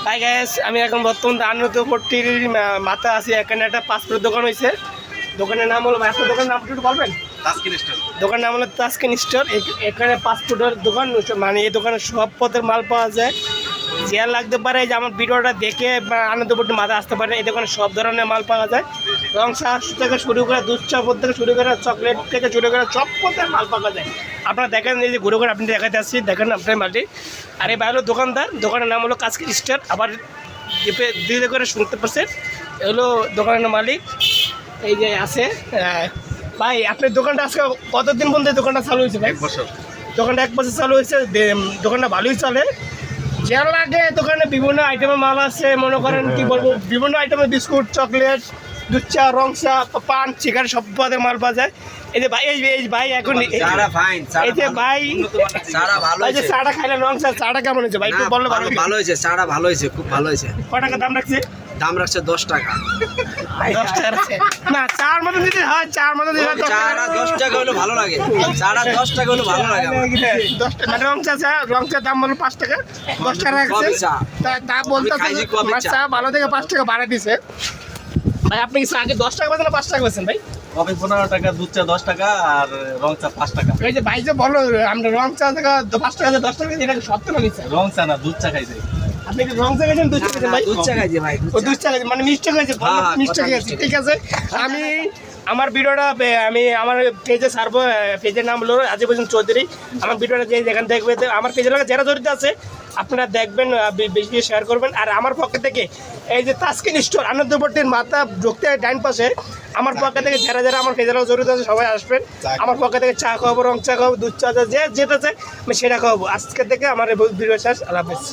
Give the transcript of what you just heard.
Hi guys, আমি এখন বর্তমান আনন্দপট্টির মাথা আছি। এখানে একটা পাসপোর্ট দোকান হয়েছে। দোকানের নাম হলো, আপনার দোকানের নাম একটু বলবেন? তাসকিন স্টোর। দোকানের নাম হলো তাসকিন স্টোর। এখানে পাসপোর্টের দোকান, মানে এই দোকানে সব পদের মাল পাওয়া যায়। যে লাগতে পারে যে আমার ভিডিওটা দেখে আনন্দপট্টি মাথা আসতে পারে। এই দোকানে সব ধরনের মাল পাওয়া যায়। রং চা থেকে শুরু করে দুধ চা থেকে শুরু করে চকলেট থেকে শুরু করে সব পদের মাল পাওয়া যায়। আপনারা দেখেন, এই যে ঘুরে ঘুরে আপনি দেখাতে আসছি, দেখেন আপনার মাটি। আর এই বাইরে দোকানদার, দোকানের নাম হলো তাসকিন স্টোর। আবার দিদি করে শুনতে পারছেন, এগুলো দোকানের মালিক এই যে আছে। ভাই, আপনার দোকানটা আজকে কতদিন পর্যন্ত দোকানটা চালু হয়েছে ভাই? 1 বছর। দোকানটা 1 বছর চালু হয়েছে। দোকানটা ভালোই চলে। যা লাগে দোকানে বিভিন্ন আইটেমের মাল আছে। মনে করেন কি বলবো, বিভিন্ন আইটেমের বিস্কুট, চকলেট, দুধ চা, রং চা, পান, চিকেন সব পদের মাল পাওয়া যায়। এই যে ভাই, এই ভাই এখন এই যে ভাই, এই যে চাটা খাইলেন, রং চা, চাটা কেমন হয়েছে ভাই? একটু বললে ভালো। ভালো হয়েছে, চাটা ভালো হয়েছে, খুব ভালো হয়েছে। কয় টাকা দাম রাখছে? দাম রাখছে 10 টাকা। 10 টাকা রাখছে না, চার মতো দিতে হয়, চার মতো দিতে হয়। চাটা 10 টাকা হলে ভালো লাগে, চাটা 10 টাকা হলে ভালো লাগে আমার। 10 টাকা মানে রং চা দাম বলো 5 টাকা, 10 টাকা রাখছে। তা বলতে চা ভালো থেকে 5 টাকা বাড়া দিছে ভাই। আপনি কি আগে 10 টাকা বেছেন না 5 টাকা বেছেন ভাই? কফি 15 টাকা, দুধ চা 10 টাকা, আর রং চা 5 টাকা। এই যে ভাই যে বলো আমরা রং চা থেকে 5 টাকা 10 টাকা, এটা সত্য না মিথ্যা? রং চা না, দুধ চা খাইছে। আপনি কি রং চা খেয়েছেন, দুধ চা খেয়েছেন ভাই? দুধ চা খাইছে ভাই, ও দুধ চা খেয়েছে মানে মিষ্টি খেয়েছে, মিষ্টি খেয়েছে, ঠিক আছে। আমি আমার ভিডিওটা আমি আমার পেজে ছাড়বো। পেজের নাম হলো আজিব হোসেন চৌধুরী। আমার ভিডিওটা যে যেখানে দেখবে, আমার পেজের লোক যারা জড়িত আছে আপনারা দেখবেন, বেশি বেশি শেয়ার করবেন। আর আমার পক্ষ থেকে এই যে তাসকিন স্টোর, আনন্দপট্টির মাথা ঢুকতে ডাইন পাশে, আমার পক্ষ থেকে যারা যারা আমার পেজের লোক জড়িত আছে সবাই আসবেন। আমার পক্ষ থেকে চা খাওয়াবো, রং চা খাওয়াবো, দুধ চা, যে যেটা চাই আমি সেটা খাওয়াবো। আজকে থেকে আমার ভিডিও শেষ। আল্লাহ হাফেজ।